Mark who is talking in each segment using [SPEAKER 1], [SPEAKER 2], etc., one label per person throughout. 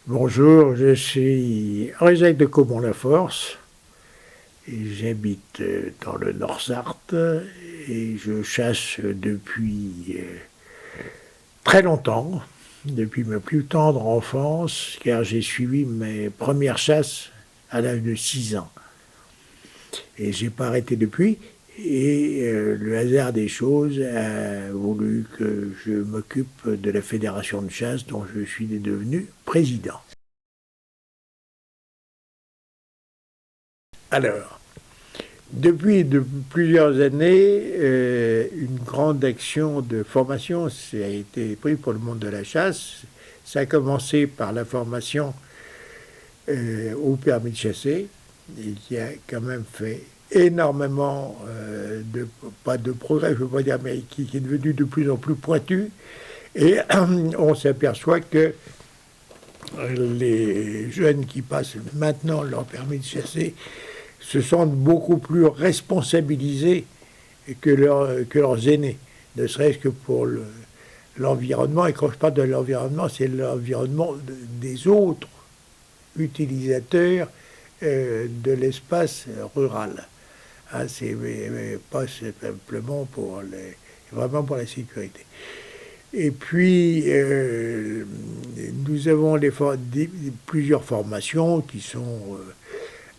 [SPEAKER 1] Bonjour, je suis Henri-Jacques de Caumont-la-Force et j'habite dans le Nord-Sarthe et je chasse depuis très longtemps, depuis ma plus tendre enfance, car j'ai suivi mes premières chasses à l'âge de 6 ans. Et j'ai pas arrêté depuis. Et le hasard des choses a voulu que je m'occupe de la fédération de chasse dont je suis devenu président. Alors, depuis plusieurs années, une grande action de formation a été prise pour le monde de la chasse. Ça a commencé par la formation au permis de chasser, et qui a quand même fait énormément pas de progrès, je ne veux pas dire, mais qui est devenu de plus en plus pointu. Et on s'aperçoit que les jeunes qui passent maintenant leur permis de chasser se sentent beaucoup plus responsabilisés que leurs aînés, ne serait-ce que pour l'environnement. Et quand je parle de l'environnement, c'est l'environnement des autres utilisateurs de l'espace rural. Hein, c'est pas simplement vraiment pour la sécurité. Et puis, nous avons plusieurs formations qui sont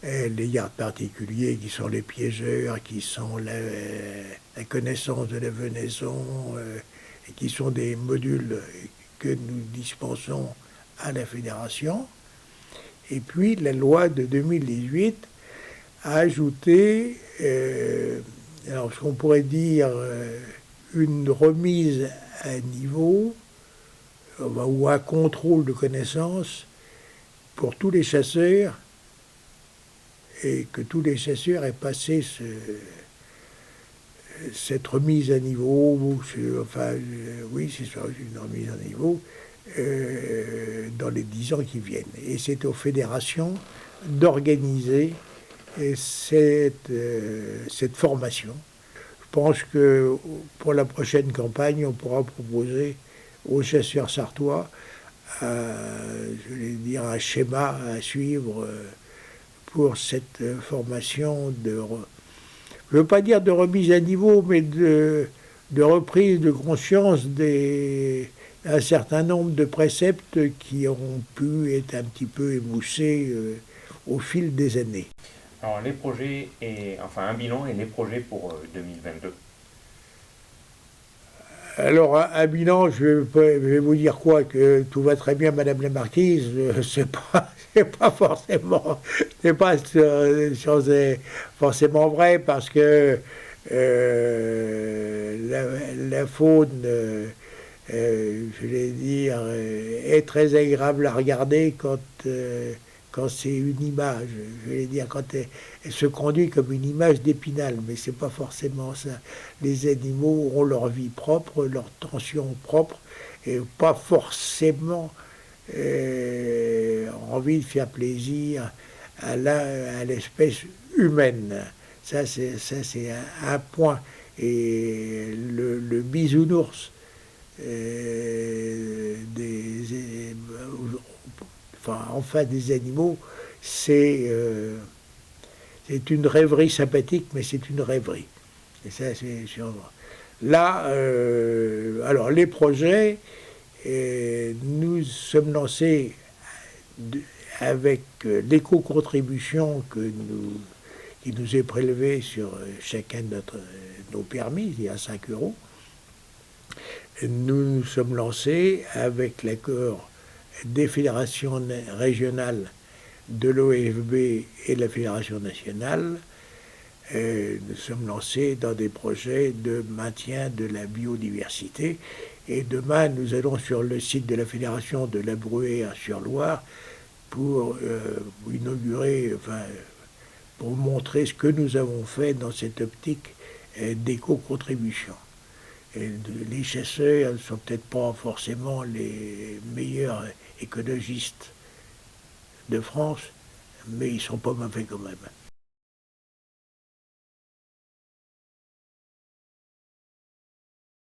[SPEAKER 1] les gardes particuliers, qui sont les piégeurs, qui sont la connaissance de la venaison, et qui sont des modules que nous dispensons à la fédération. Et puis, la loi de 2018 a ajouté, alors ce qu'on pourrait dire, une remise à niveau ou un contrôle de connaissances pour tous les chasseurs, et que tous les chasseurs aient passé cette remise à niveau, oui, c'est ça, une remise à niveau, dans les 10 ans qui viennent. Et c'est aux fédérations d'organiser cette formation. Je pense que pour la prochaine campagne, on pourra proposer aux chasseurs sartois, je vais dire, un schéma à suivre pour cette formation je ne veux pas dire de remise à niveau, mais de reprise de conscience d'un certain nombre de préceptes qui ont pu être un petit peu émoussés au fil des années.
[SPEAKER 2] Alors les projets, enfin un bilan et les projets pour 2022.
[SPEAKER 1] Alors, un bilan, je vais vous dire quoi? Que tout va très bien, Madame la Marquise, c'est pas forcément, c'est pas forcément vrai, parce que la faune, je vais dire, est très agréable à regarder quand c'est une image. Je vais dire, quand elle se conduit comme une image d'Épinal, mais c'est pas forcément ça. Les animaux ont leur vie propre, leur tension propre, et pas forcément envie de faire plaisir à l'espèce humaine. Ça, c'est un point. Et le bisounours enfin des animaux, c'est une rêverie sympathique, mais c'est une rêverie. Et ça, c'est là. Alors les projets, nous sommes lancés avec l'éco-contribution qui nous est prélevée sur chacun de nos permis, il y a 5 euros. Nous nous sommes lancés avec l'accord des fédérations régionales de l'OFB et de la Fédération nationale. Nous sommes lancés dans des projets de maintien de la biodiversité. Et demain, nous allons sur le site de la Fédération de la Bruyère-sur-Loire pour inaugurer, pour montrer ce que nous avons fait dans cette optique d'éco-contribution. Et les chasseurs ne sont peut-être pas forcément les meilleurs écologistes de France, mais ils sont pas mauvais quand même.